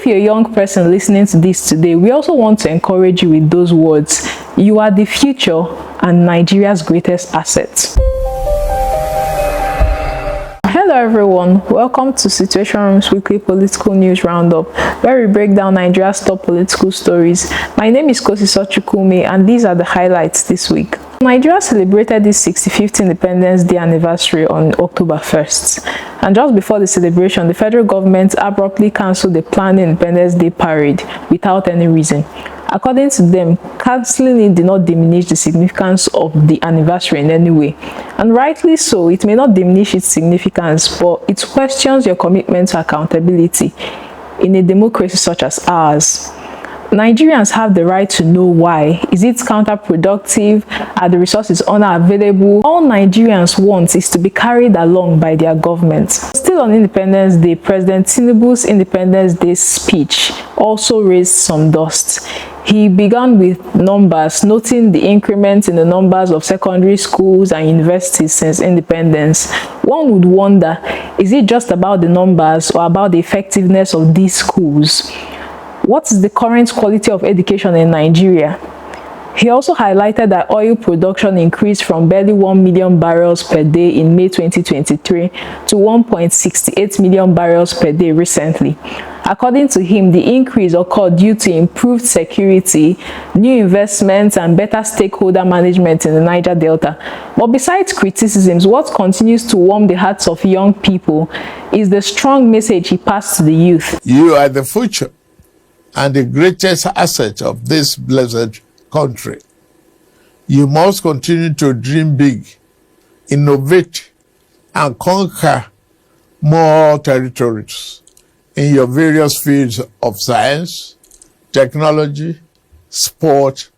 If you're a young person listening to this today, we also want to encourage you with those words. You are the future and Nigeria's greatest asset. Hello everyone, welcome to Situation Room's weekly political news roundup, where we break down Nigeria's top political stories. My name is Professor Patrick Utomi, and these are the highlights this week. Nigeria celebrated its 65th Independence Day anniversary on October 1st. And just before the celebration, the federal government abruptly cancelled the planned Independence Day parade without any reason. According to them, cancelling it did not diminish the significance of the anniversary in any way. And rightly so, it may not diminish its significance, but it questions your commitment to accountability in a democracy such as ours. Nigerians have the right to know why. Is it counterproductive? Are the resources unavailable? All Nigerians want is to be carried along by their government. Still on Independence Day, President Tinubu's Independence Day speech also raised some dust. He began with numbers, noting the increment in the numbers of secondary schools and universities since independence. One would wonder, is it just about the numbers or about the effectiveness of these schools? What is the current quality of education in Nigeria? He also highlighted that oil production increased from barely 1 million barrels per day in May 2023 to 1.68 million barrels per day recently. According to him, the increase occurred due to improved security, new investments, and better stakeholder management in the Niger Delta. But besides criticisms, what continues to warm the hearts of young people is the strong message he passed to the youth. You are the future and the greatest asset of this blessed country. You must continue to dream big, innovate, and conquer more territories in your various fields of science, technology, sport,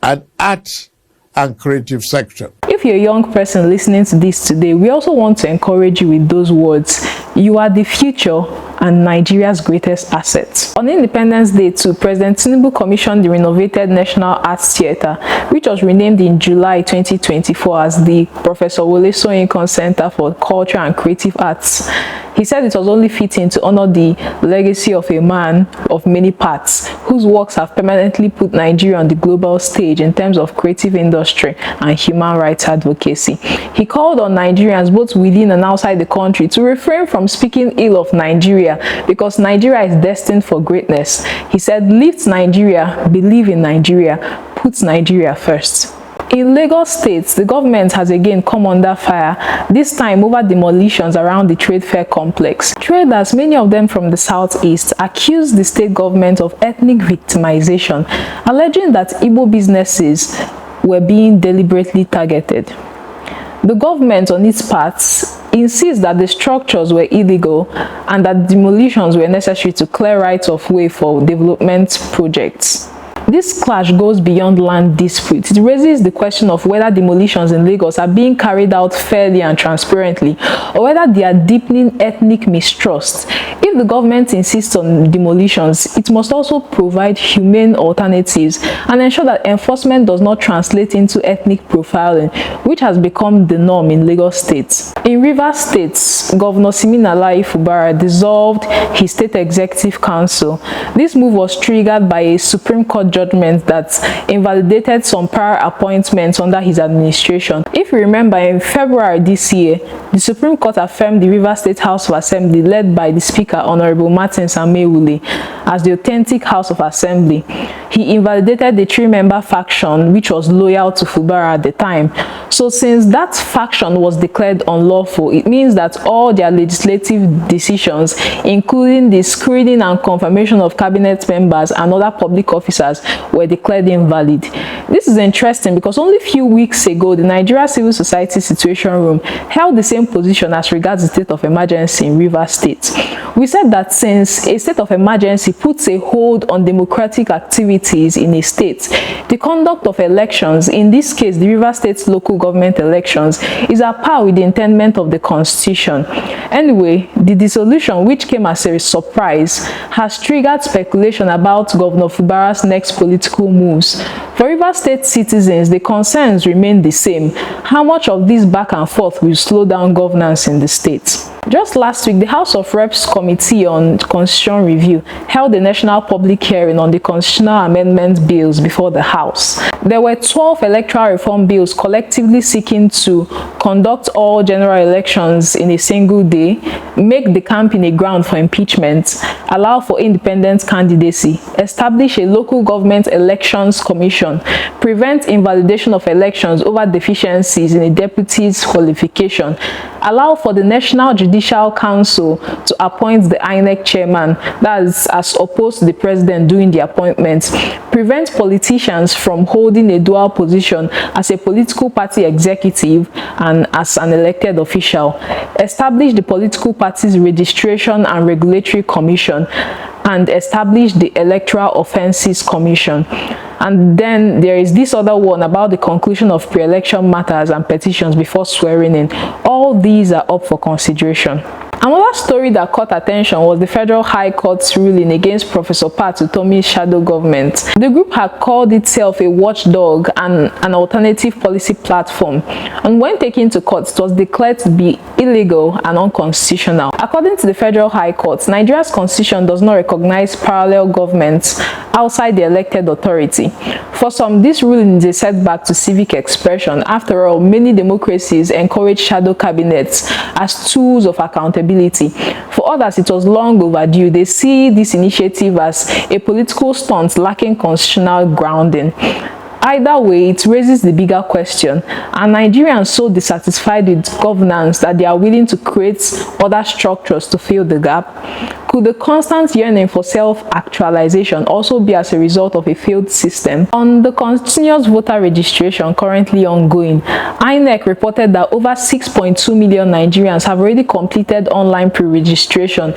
and art and creative sector. If you're a young person listening to this today, we also want to encourage you with those words. You are the future and Nigeria's greatest asset. On Independence Day too, President Tinubu commissioned the renovated National Arts Theatre, which was renamed in July 2024 as the Professor Soyinkan Center for Culture and Creative Arts. He said it was only fitting to honor the legacy of a man of many parts, whose works have permanently put Nigeria on the global stage in terms of creative industry and human rights advocacy. He called on Nigerians both within and outside the country to refrain from speaking ill of Nigeria, because Nigeria is destined for greatness. He said, lift Nigeria, believe in Nigeria, put Nigeria first. In Lagos State, the government has again come under fire, this time over demolitions around the trade fair complex. Traders, many of them from the southeast, accused the state government of ethnic victimization, alleging that Igbo businesses were being deliberately targeted. The government, on its part, insists that the structures were illegal and that demolitions were necessary to clear rights of way for development projects. This clash goes beyond land disputes. It raises the question of whether demolitions in Lagos are being carried out fairly and transparently, or whether they are deepening ethnic mistrust. If the government insists on demolitions, it must also provide humane alternatives and ensure that enforcement does not translate into ethnic profiling, which has become the norm in Lagos State. In Rivers State, Governor Fubara dissolved his state executive council. This move was triggered by a Supreme Court judgment that invalidated some prior appointments under his administration. If you remember, in February this year, the Supreme Court affirmed the Rivers State House of Assembly, led by the Speaker, Honorable Martin Samewule, as the authentic House of Assembly. He invalidated the three-member faction, which was loyal to Fubara at the time. So since that faction was declared unlawful, it means that all their legislative decisions, including the screening and confirmation of cabinet members and other public officers, were declared invalid. This is interesting because only a few weeks ago, the Nigeria Civil Society Situation Room held the same position as regards the state of emergency in Rivers State. We said that since a state of emergency puts a hold on democratic activities in a state, the conduct of elections, in this case the Rivers State local government elections, is at par with the intent of the Constitution. Anyway, the dissolution, which came as a surprise, has triggered speculation about Governor Fubara's next political moves. For Rivers State citizens, the concerns remain the same. How much of this back and forth will slow down governance in the state? Just last week, the House of Reps Committee on Constitution Review held a national public hearing on the constitutional amendment bills before the House. There were 12 electoral reform bills collectively seeking to conduct all general elections in a single day, make the campaign a ground for impeachment, allow for independent candidacy, establish a local government elections commission, prevent invalidation of elections over deficiencies in a deputy's qualification, allow for the National Judicial Council to appoint the INEC chairman, that is as opposed to the president doing the appointments, prevent politicians from holding a dual position as a political party executive and as an elected official, establish the Political Parties Registration and Regulatory Commission, and establish the Electoral Offences Commission. And then there is this other one about the conclusion of pre-election matters and petitions before swearing in. All these are up for consideration. Another story that caught attention was the Federal High Court's ruling against Professor Patrick Utomi's shadow government. The group had called itself a watchdog and an alternative policy platform, and when taken to court, it was declared to be illegal and unconstitutional. According to the Federal High Court, Nigeria's constitution does not recognize parallel governments outside the elected authority. For some, this ruling is a setback to civic expression. After all, many democracies encourage shadow cabinets as tools of accountability. For others, it was long overdue. They see this initiative as a political stunt lacking constitutional grounding. Either way, it raises the bigger question: are Nigerians so dissatisfied with governance that they are willing to create other structures to fill the gap? Could the constant yearning for self-actualization also be as a result of a failed system? On the continuous voter registration currently ongoing, INEC reported that over 6.2 million Nigerians have already completed online pre-registration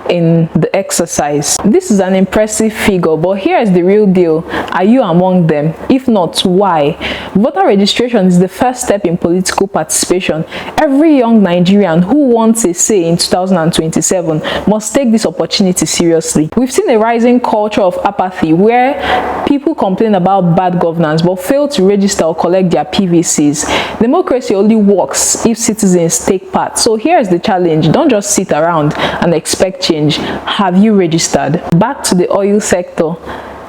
in the exercise. This is an impressive figure, but here is the real deal: are you among them? If not, why? Voter registration is the first step in political participation. Every young Nigerian who wants a say in 2027 must take this opportunity seriously. We've seen a rising culture of apathy where people complain about bad governance but fail to register or collect their PVCs. Democracy only works if citizens take part. So here's the challenge: don't just sit around and expect change. Have you registered? Back to the oil sector.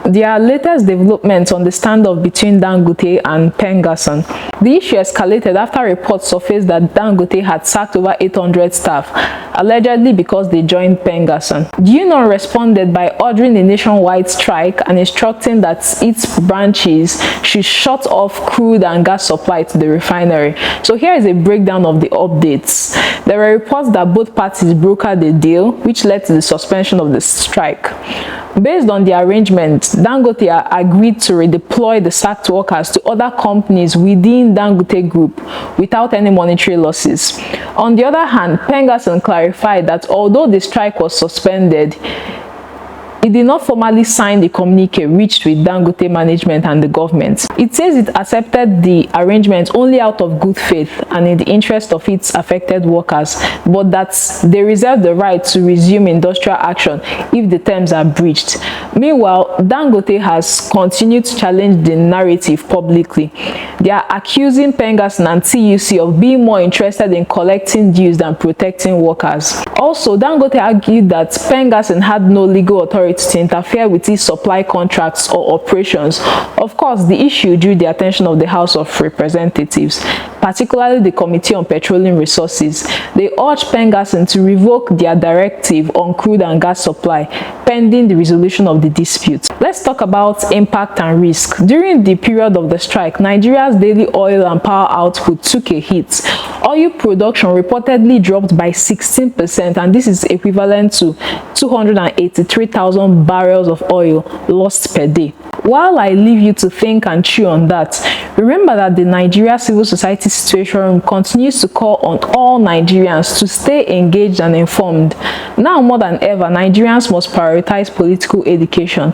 There are latest developments on the standoff between Dangote and PPENGASSAN. The issue escalated after reports surfaced that Dangote had sacked over 800 staff, allegedly because they joined PPENGASSAN. The union responded by ordering a nationwide strike and instructing that its branches should shut off crude and gas supply to the refinery. So here is a breakdown of the updates. There were reports that both parties brokered a deal, which led to the suspension of the strike. Based on the arrangement, Dangote agreed to redeploy the sacked workers to other companies within Dangote Group without any monetary losses. On the other hand, PPENGASSAN clarified that although the strike was suspended, it did not formally sign the communique reached with Dangote management and the government. It says it accepted the arrangement only out of good faith and in the interest of its affected workers, but that they reserve the right to resume industrial action if the terms are breached. Meanwhile, Dangote has continued to challenge the narrative publicly. They are accusing PPENGASSAN and TUC of being more interested in collecting dues than protecting workers. Also, Dangote argued that PPENGASSAN had no legal authority to interfere with its supply contracts or operations. Of course, the issue drew the attention of the House of Representatives, particularly the Committee on Petroleum Resources. They urged PPENGASSAN to revoke their directive on crude and gas supply pending the resolution of the dispute. Let's talk about impact and risk. During the period of the strike, Nigeria's daily oil and power output took a hit. Oil production reportedly dropped by 16%, and this is equivalent to 283,000 barrels of oil lost per day. While I leave you to think and chew on that, remember that the Nigeria Civil Society Situation Room continues to call on all Nigerians to stay engaged and informed. Now more than ever, Nigerians must prioritize political education.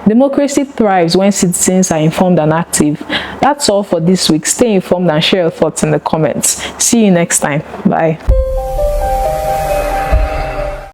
Democracy thrives when citizens are informed and active. That's all for this week. Stay informed and share your thoughts in the comments. See you next time. Bye.